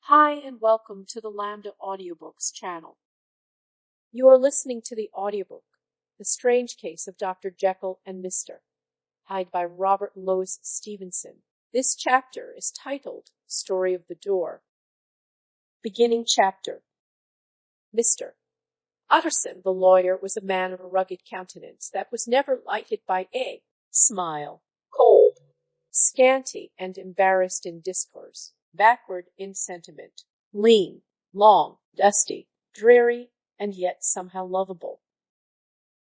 Hi, and welcome to the Lambda Audiobooks channel. You are listening to the audiobook, The Strange Case of Dr. Jekyll and Mr. Hyde by Robert Louis Stevenson. This chapter is titled Story of the Door. Beginning chapter. Mr. Utterson, the lawyer, was a man of a rugged countenance that was never lighted by a smile, cold, scanty, and embarrassed in discourse, backward in sentiment, lean, long, dusty, dreary, and yet somehow lovable.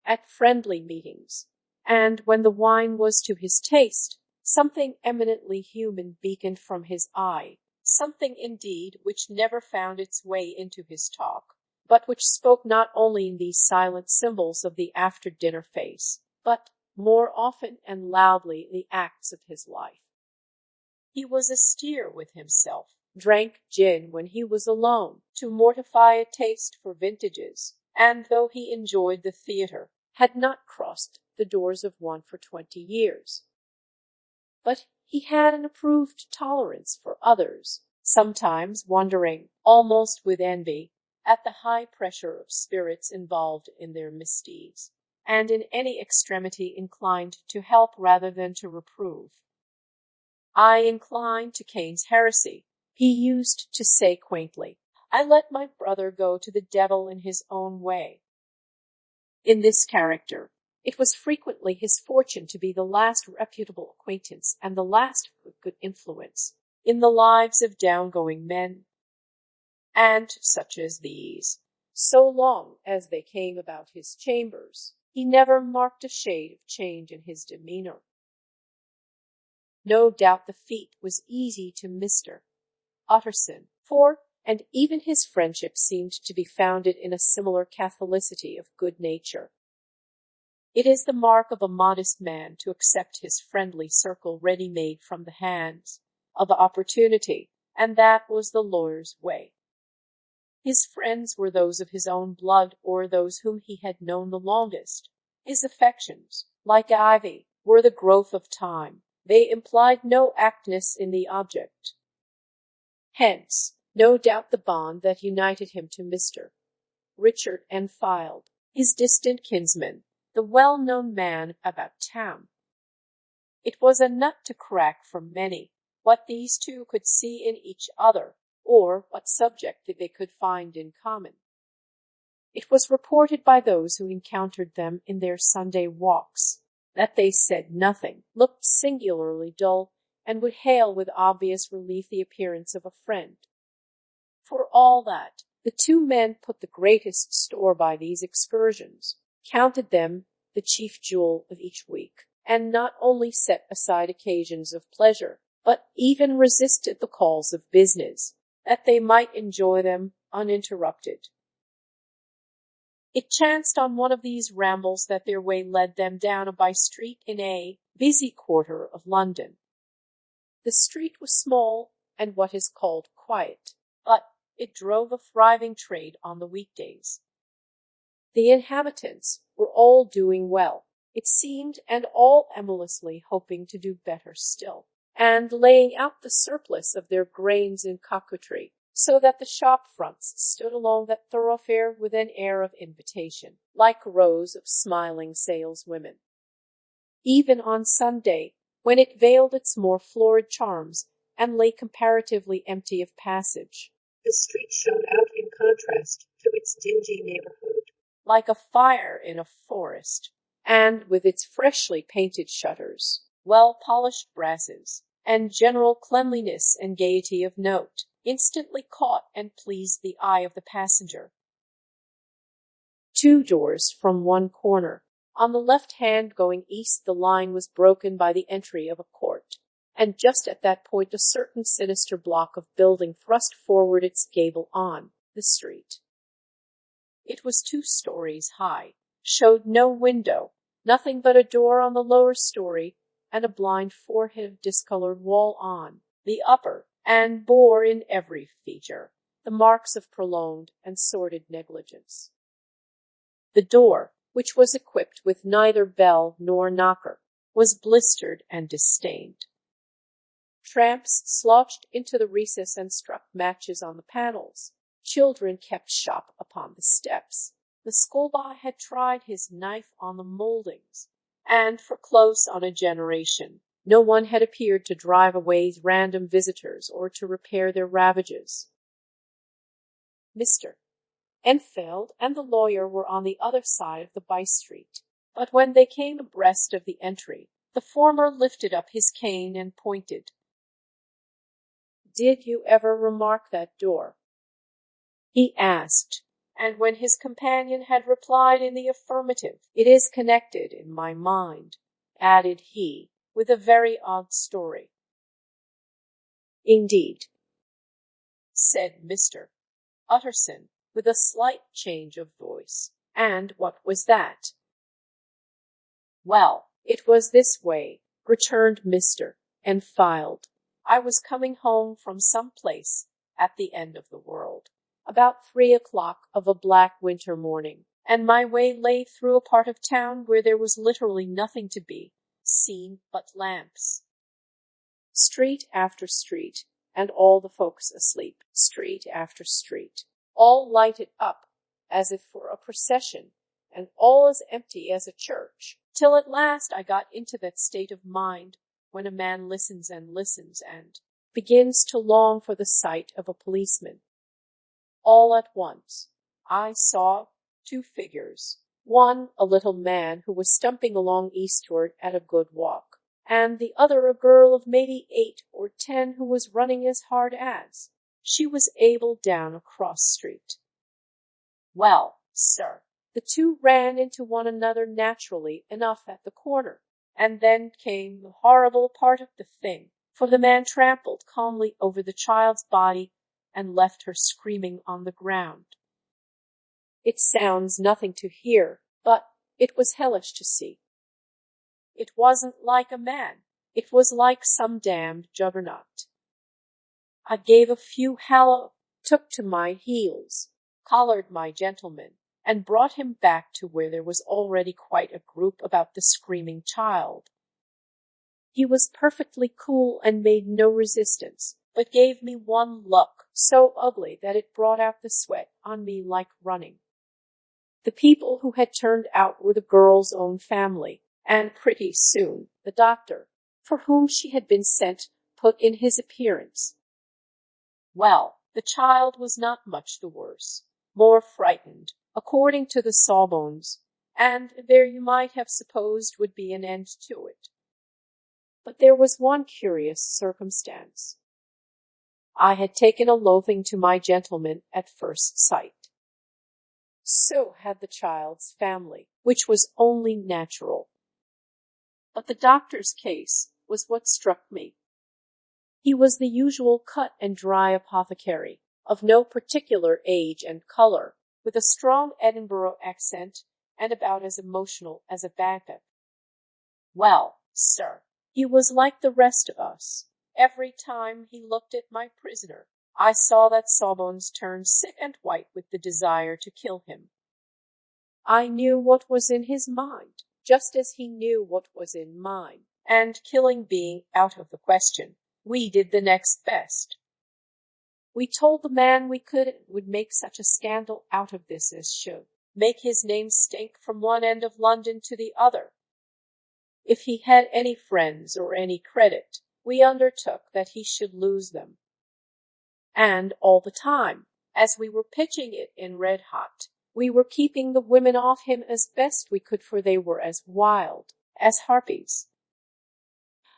At friendly meetings, and when the wine was to his taste, something eminently human beaconed from his eye, something indeed which never found its way into his talk, but which spoke not only in these silent symbols of the after-dinner face, but more often and loudly the acts of his life. He was austere with himself, drank gin when he was alone, to mortify a taste for vintages, and though he enjoyed the theatre, had not crossed the doors of one for 20 years. But he had an approved tolerance for others, sometimes wondering, almost with envy, at the high pressure of spirits involved in their misdeeds, and in any extremity inclined to help rather than to reprove. I incline to Cain's heresy, he used to say quaintly. I let my brother go to the devil in his own way. In this character, it was frequently his fortune to be the last reputable acquaintance and the last good influence in the lives of down-going men, and such as these, so long as they came about his chambers, he never marked a shade of change in his demeanor. No doubt the feat was easy to Mr. Utterson, and even his friendship seemed to be founded in a similar catholicity of good nature. It is the mark of a modest man to accept his friendly circle ready-made from the hands of opportunity, and that was the lawyer's way. His friends were those of his own blood or those whom he had known the longest. His affections, like ivy, were the growth of time. They implied no aptness in the object. Hence, no doubt the bond that united him to Mr. Richard Enfield, his distant kinsman, the well-known man about town. It was a nut to crack for many, what these two could see in each other, or what subject they could find in common. It was reported by those who encountered them in their Sunday walks, that they said nothing, looked singularly dull, and would hail with obvious relief the appearance of a friend. For all that, the two men put the greatest store by these excursions, counted them the chief jewel of each week, and not only set aside occasions of pleasure, but even resisted the calls of business, that they might enjoy them uninterrupted. It chanced on one of these rambles that their way led them down a by-street in a busy quarter of London. The street was small and what is called quiet, but it drove a thriving trade on the weekdays. The inhabitants were all doing well, it seemed, and all emulously hoping to do better still, and laying out the surplus of their grains in coquetry, so that the shop fronts stood along that thoroughfare with an air of invitation, like rows of smiling saleswomen. Even on Sunday, when it veiled its more florid charms and lay comparatively empty of passage, the street shone out in contrast to its dingy neighborhood, like a fire in a forest, and with its freshly painted shutters, well-polished brasses, and general cleanliness and gaiety of note, instantly caught and pleased the eye of the passenger. 2 doors from one corner. On the left hand going east the line was broken by the entry of a court, and just at that point a certain sinister block of building thrust forward its gable on the street. It was 2 stories high, showed no window, nothing but a door on the lower story, and a blind forehead of discolored wall on the upper, and bore in every feature the marks of prolonged and sordid negligence. The door, which was equipped with neither bell nor knocker, was blistered and disdained. Tramps slouched into the recess and struck matches on the panels. Children kept shop upon the steps. The schoolboy had tried his knife on the moldings, and for close on a generation no one had appeared to drive away random visitors or to repair their ravages. Mr. Enfield and the lawyer were on the other side of the by-street, but when they came abreast of the entry, the former lifted up his cane and pointed. "Did you ever remark that door?" he asked, and when his companion had replied in the affirmative, "It is connected in my mind," added he, with a very odd story. "Indeed," said Mr. Utterson, with a slight change of voice. "And what was that?" "Well, it was this way," returned Mr. Enfield. "I was coming home from some place at the end of the world, about 3 o'clock of a black winter morning, and my way lay through a part of town where there was literally nothing to be seen but lamps. Street after street, and all the folks asleep, street after street, all lighted up as if for a procession, and all as empty as a church, till at last I got into that state of mind when a man listens and listens and begins to long for the sight of a policeman. All at once I saw two figures, one a little man who was stumping along eastward at a good walk, and the other a girl of maybe 8 or 10 who was running as hard as she was able down a cross street. Well, sir, the two ran into one another naturally enough at the corner, and then came the horrible part of the thing, for the man trampled calmly over the child's body and left her screaming on the ground. It sounds nothing to hear, but it was hellish to see. It wasn't like a man, it was like some damned juggernaut. I gave a few hallo, took to my heels, collared my gentleman, and brought him back to where there was already quite a group about the screaming child. He was perfectly cool and made no resistance, but gave me one look so ugly that it brought out the sweat on me like running. The people who had turned out were the girl's own family, and pretty soon the doctor, for whom she had been sent, put in his appearance. Well, the child was not much the worse, more frightened, according to the sawbones, and there you might have supposed would be an end to it. But there was one curious circumstance. I had taken a loathing to my gentleman at first sight. So had the child's family, which was only natural. But the doctor's case was what struck me. He was the usual cut-and-dry apothecary, of no particular age and color, with a strong Edinburgh accent and about as emotional as a bagpipe. Well, sir, he was like the rest of us. Every time he looked at my prisoner, I saw that Sawbones turned sick and white with the desire to kill him. I knew what was in his mind, just as he knew what was in mine, and killing being out of the question, we did the next best. We told the man we would make such a scandal out of this as should make his name stink from one end of London to the other. If he had any friends or any credit, we undertook that he should lose them. And all the time, as we were pitching it in red hot, we were keeping the women off him as best we could, for they were as wild as harpies.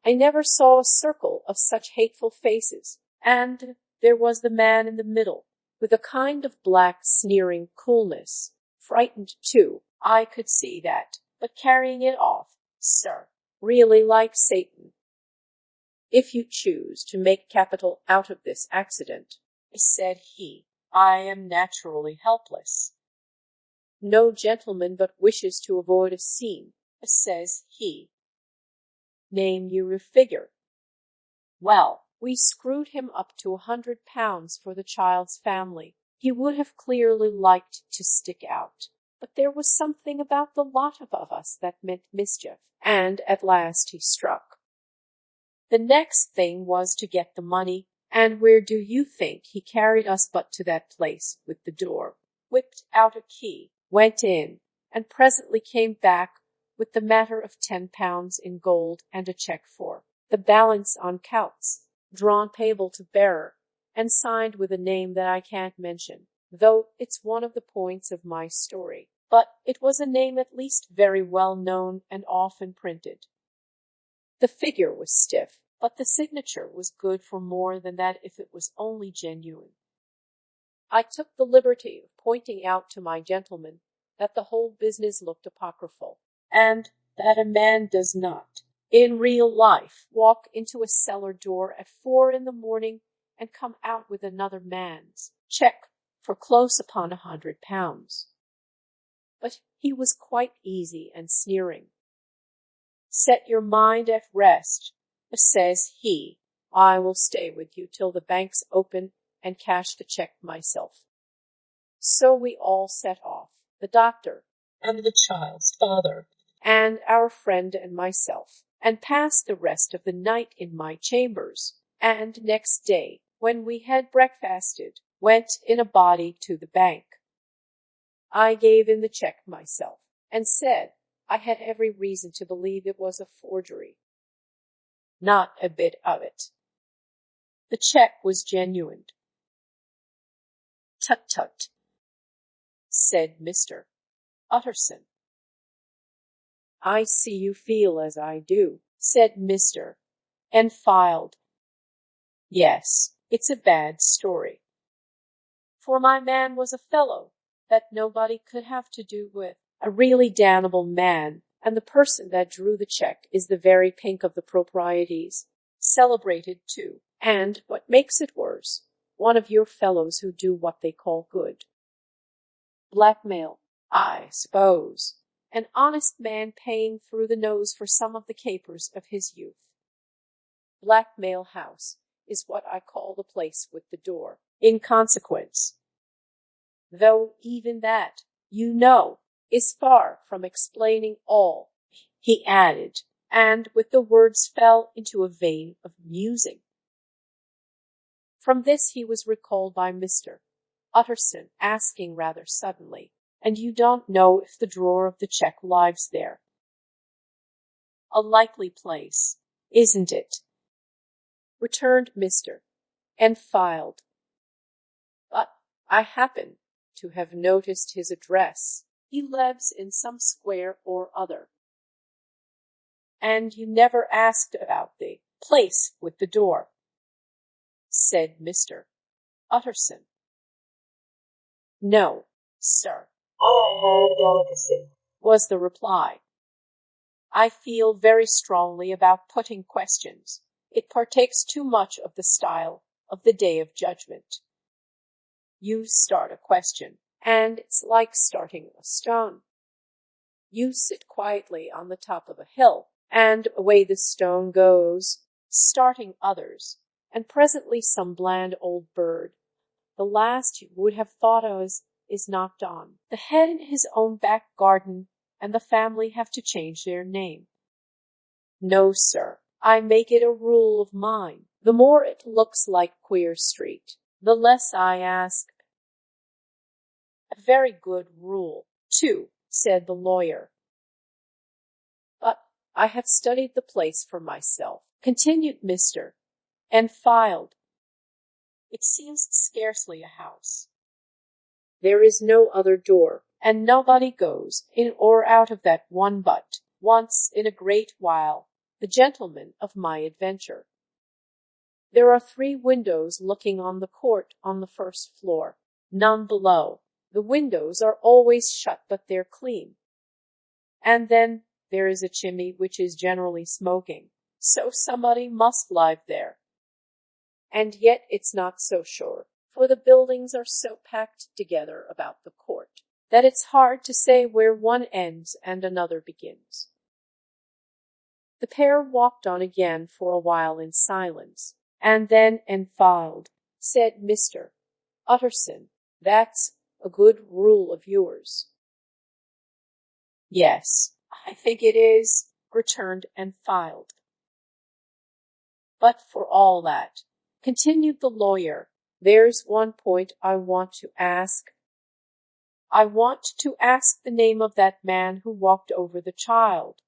I never saw a circle of such hateful faces, and there was the man in the middle, with a kind of black sneering coolness, frightened too, I could see that, but carrying it off, sir, really like Satan. If you choose to make capital out of this accident, said he, I am naturally helpless. No gentleman but wishes to avoid a scene, says he. Name you a figure. Well, we screwed him up to £100 for the child's family. He would have clearly liked to stick out, but there was something about the lot of us that meant mischief, and at last he struck. The next thing was to get the money, and where do you think he carried us but to that place with the door, whipped out a key, went in, and presently came back with the matter of £10 in gold and a cheque for the balance on counts, drawn payable to bearer, and signed with a name that I can't mention, though it's one of the points of my story. But it was a name at least very well known and often printed. The figure was stiff, but the signature was good for more than that if it was only genuine. I took the liberty of pointing out to my gentleman that the whole business looked apocryphal, and that a man does not, in real life, walk into a cellar door at 4 in the morning and come out with another man's cheque for close upon £100. But he was quite easy and sneering. "Set your mind at rest," says he. "I will stay with you till the banks open and cash the cheque myself." So we all set off, the doctor and the child's father and our friend and myself, and passed the rest of the night in my chambers, and next day, when we had breakfasted, went in a body to the bank. I gave in the cheque myself, and said I had every reason to believe it was a forgery. Not a bit of it. The cheque was genuine. "Tut, tut," said Mr. Utterson. "I see you feel as I do," said Mr. Enfield. "Yes, it's a bad story. For my man was a fellow that nobody could have to do with, a really damnable man, and the person that drew the cheque is the very pink of the proprieties, celebrated too, and, what makes it worse, one of your fellows who do what they call good. Blackmail, I suppose. An honest man paying through the nose for some of the capers of his youth. Blackmail House is what I call the place with the door, in consequence. Though even that, you know, is far from explaining all," he added, and with the words fell into a vein of musing. From this he was recalled by Mr. Utterson, asking rather suddenly, "And you don't know if the drawer of the cheque lies there?" "A likely place, isn't it?" returned Mr. Enfield. "But I happen to have noticed his address. He lives in some square or other." "And you never asked about the place with the door?" said Mr. Utterson. "No, sir. I have a delicacy," was the reply. "I feel very strongly about putting questions. It partakes too much of the style of the Day of Judgment. You start a question, and it's like starting a stone. You sit quietly on the top of a hill, and away the stone goes, starting others, and presently some bland old bird, the last you would have thought of, is knocked on the head in his own back garden, and the family have to change their name. No, sir, I make it a rule of mine. The more it looks like Queer Street, the less I ask." "A very good rule, too," said the lawyer. "But I have studied the place for myself," continued Mr. Enfield. "It seems scarcely a house. There is no other door, and nobody goes in or out of that one but, once in a great while, the gentleman of my adventure. There are 3 windows looking on the court on the first floor, none below. The windows are always shut, but they're clean. And then there is a chimney which is generally smoking, so somebody must live there. And yet it's not so sure, for the buildings are so packed together about the court, that it's hard to say where one ends and another begins." The pair walked on again for a while in silence, and then Enfield said, "Mr. Utterson, that's a good rule of yours." "Yes, I think it is," returned Enfield. But for all that, continued the lawyer, there's one point I want to ask. I want to ask the name of that man who walked over the child.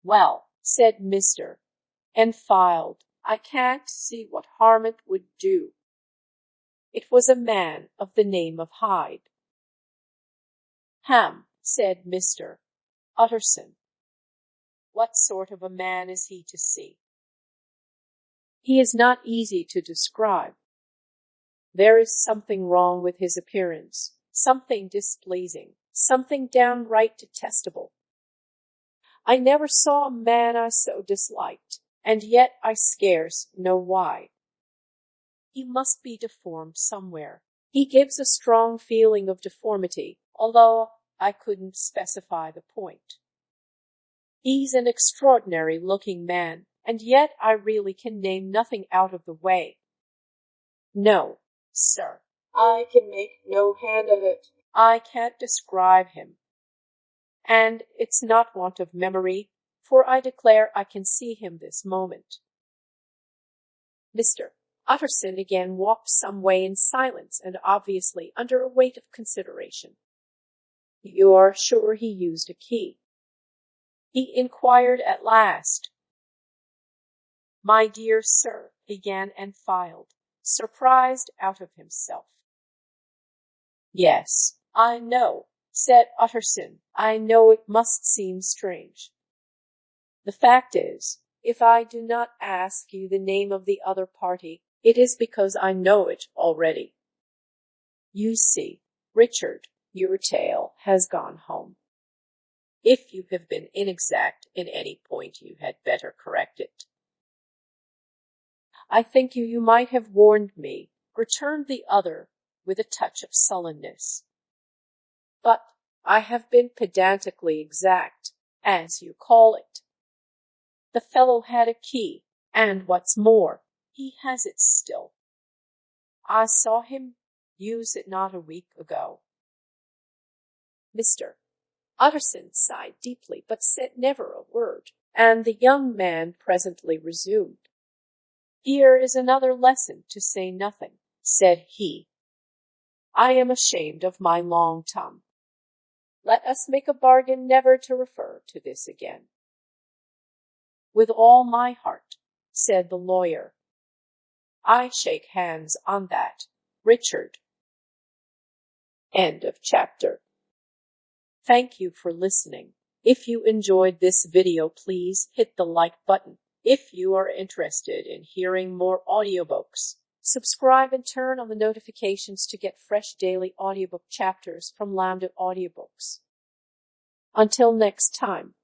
Well, said Mr. Enfield, I can't see what harm it would do. It was a man of the name of Hyde. Ham, said Mr. Utterson. What sort of a man is he to see? He is not easy to describe. There is something wrong with his appearance, something displeasing, something downright detestable. I never saw a man I so disliked, and yet I scarce know why. He must be deformed somewhere. He gives a strong feeling of deformity, although I couldn't specify the point. He's an extraordinary-looking man, and yet I really can name nothing out of the way. No, sir, I can make no hand of it. I can't describe him. And it's not want of memory, for I declare I can see him this moment. Mr. Utterson again walked some way in silence and obviously under a weight of consideration. You are sure he used a key? He inquired at last. My dear sir, began Enfield, surprised out of himself. Yes, I know, said Utterson. I know it must seem strange. The fact is, if I do not ask you the name of the other party, it is because I know it already. You see, Richard, your tale has gone home. If you have been inexact in any point, you had better correct it. I think you might have warned me, returned the other, with a touch of sullenness. But I have been pedantically exact, as you call it. The fellow had a key, and what's more, he has it still. I saw him use it not a week ago. Mr. Utterson sighed deeply, but said never a word, and the young man presently resumed. Here is another lesson to say nothing, said he. I am ashamed of my long tongue. Let us make a bargain never to refer to this again. With all my heart, said the lawyer. I shake hands on that, Richard. End of chapter. Thank you for listening. If you enjoyed this video, please hit the like button. If you are interested in hearing more audiobooks, subscribe and turn on the notifications to get fresh daily audiobook chapters from Lambda Audiobooks. Until next time.